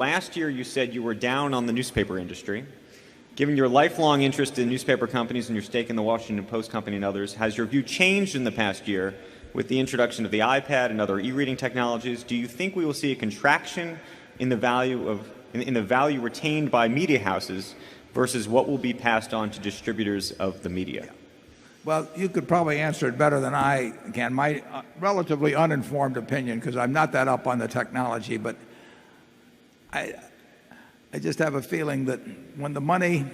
Last year, you said you were down on the newspaper industry. Given your lifelong interest in newspaper companies and your stake in the Washington Post Company and others, has your view changed in the past year with the introduction of the iPad and other e-reading technologies? Do you think we will see a contraction in the value retained by media houses versus what will be passed on to distributors of the media? Well, you could probably answer it better than I can. My relatively uninformed opinion, because I'm not that up on the technology, but I just have a feeling that when the money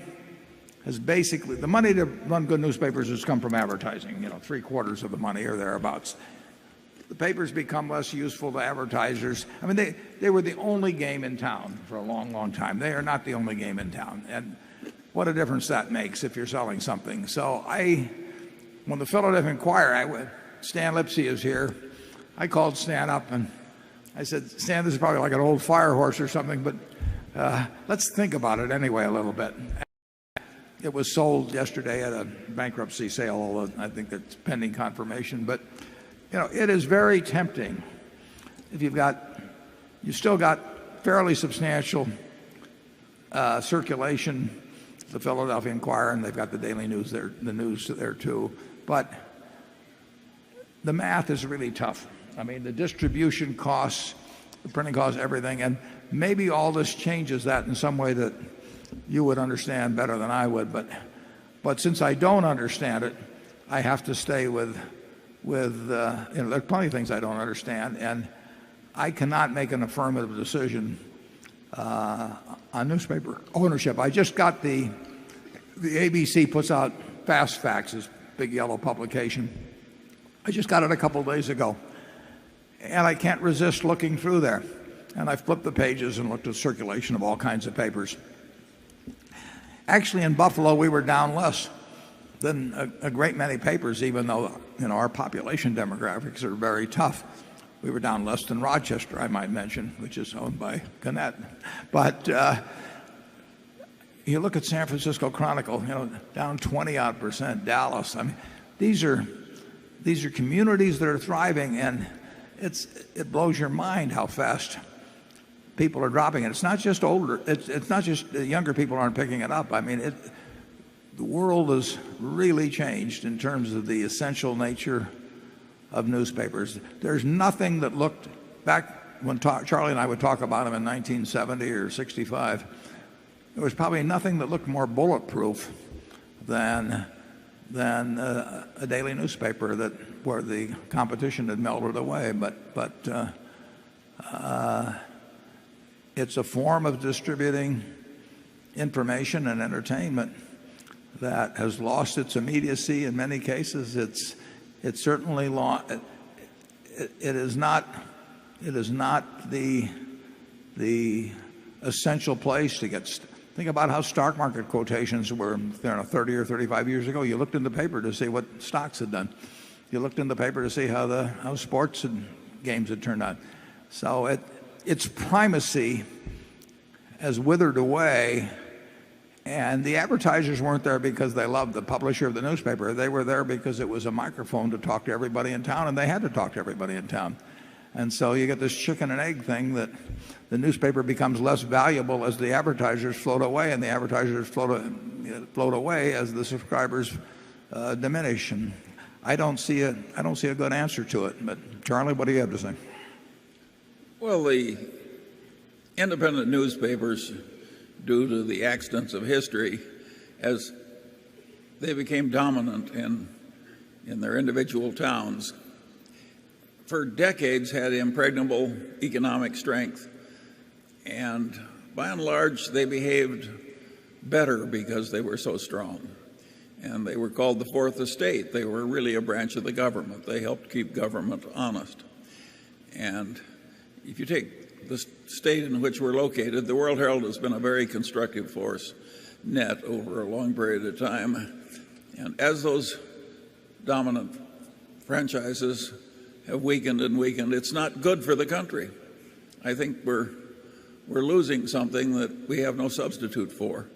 to run good newspapers has come from advertising, 3/4 of the money or thereabouts. The papers become less useful to advertisers. I mean, they were the only game in town for a long, long time. They are not the only game in town. And what a difference that makes if you're selling something. So when the Philadelphia Inquirer, Stan Lipsey is here, I called Stan up and I said, Stan, this is probably like an old fire horse or something, but let's think about it anyway a little bit. It was sold yesterday at a bankruptcy sale, although I think that's pending confirmation. But it is very tempting if you've still got fairly substantial circulation, the Philadelphia Inquirer, and they've got the Daily News there, the news there too. But the math is really tough. I mean, the distribution costs, the printing costs, everything, and maybe all this changes that in some way that you would understand better than I would. But since I don't understand it, I have to stay with there's plenty of things I don't understand, and I cannot make an affirmative decision on newspaper ownership. I just got the ABC puts out Fast Facts, this big yellow publication. I just got it a couple of days ago, and I can't resist looking through there. And I flipped the pages and looked at circulation of all kinds of papers. Actually, in Buffalo, we were down less than a great many papers, even though our population demographics are very tough. We were down less than Rochester, I might mention, which is owned by Gannett. But you look at San Francisco Chronicle, down 20-odd%. Dallas. I mean, these are communities that are thriving, and it blows your mind how fast people are dropping it. It's not just older. It's not just younger people aren't picking it up. I mean, the world has really changed in terms of the essential nature of newspapers. There's nothing that looked back when Charlie and I would talk about them in 1970 or 65. There was probably nothing that looked more bulletproof than a daily newspaper where the competition had melted away. But it's a form of distributing information and entertainment that has lost its immediacy in many cases. It's certainly it is not the essential place to get. Think about how stock market quotations were 30 or 35 years ago. You looked in the paper to see what stocks had done. You looked in the paper to see how sports and games had turned out. So its primacy has withered away, and the advertisers weren't there because they loved the publisher of the newspaper. They were there because it was a microphone to talk to everybody in town, and they had to talk to everybody in town. And so you get this chicken and egg thing that the newspaper becomes less valuable as the advertisers float away, and the advertisers float away as the subscribers diminish. And I don't see a good answer to it. But Charlie, what do you have to say? Well, the independent newspapers, due to the accidents of history, as they became dominant in their individual towns, for decades had impregnable economic strength. And by and large, they behaved better because they were so strong. And they were called the Fourth Estate. They were really a branch of the government. They helped keep government honest. And if you take the state in which we're located, the World Herald has been a very constructive force net over a long period of time. And as those dominant franchises have weakened and weakened, it's not good for the country. I think we're losing something that we have no substitute for.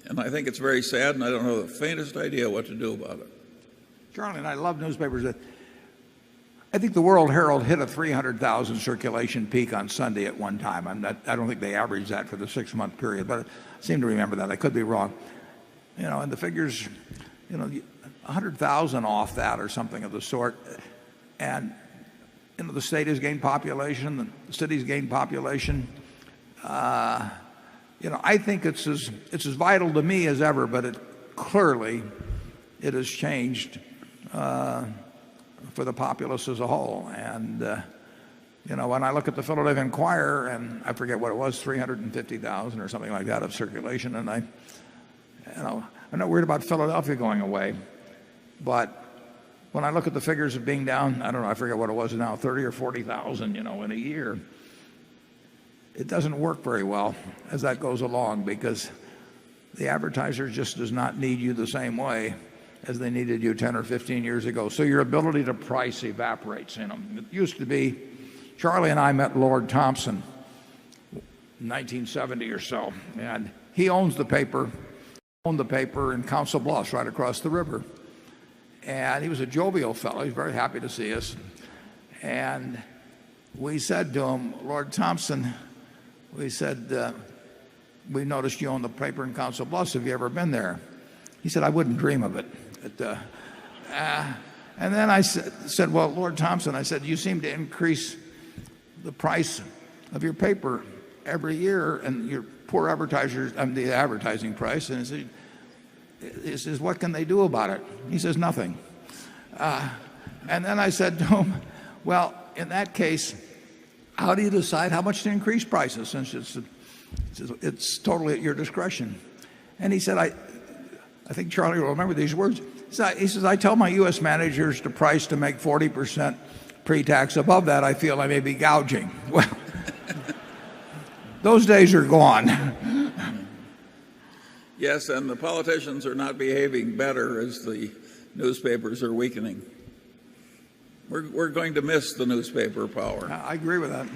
And I think it's very sad, and I don't have the faintest idea what to do about it. Charlie and I love newspapers. I think the World Herald hit a 300,000 circulation peak on Sunday at one time. I don't think they averaged that for the 6-month period, but I seem to remember that. I could be wrong. And the figures, 100,000 off that or something of the sort. And the state has gained population, the city's gained population. I think it's as vital to me as ever, but it has changed for the populace as a whole. And when I look at the Philadelphia Inquirer, and I forget what it was, 350,000 or something like that of circulation, and I'm not worried about Philadelphia going away, but when I look at the figures of being down, I don't know, I forget what it was now, 30 or 40,000, in a year, it doesn't work very well as that goes along, because the advertiser just does not need you the same way as they needed you 10 or 15 years ago. So your ability to price evaporates. It used to be, Charlie and I met Lord Thompson in 1970 or so, and he owned the paper in Council Bluffs right across the river. And he was a jovial fellow. He was very happy to see us. And we said to him, Lord Thompson, we said, we noticed you own the paper in Council Bluffs. Have you ever been there? He said, I wouldn't dream of it. And then I said, well, Lord Thompson, I said, you seem to increase the price of your paper every year, and your poor advertisers, the advertising price. And he says, what can they do about it? He says, nothing. And then I said to him, well, in that case, how do you decide how much to increase prices, since it's totally at your discretion? And he said, I think Charlie will remember these words. He says, I tell my U.S. managers to price to make 40% pre-tax. Above that, I feel I may be gouging. Well, those days are gone. Yes, and the politicians are not behaving better as the newspapers are weakening. We're going to miss the newspaper power. I agree with that.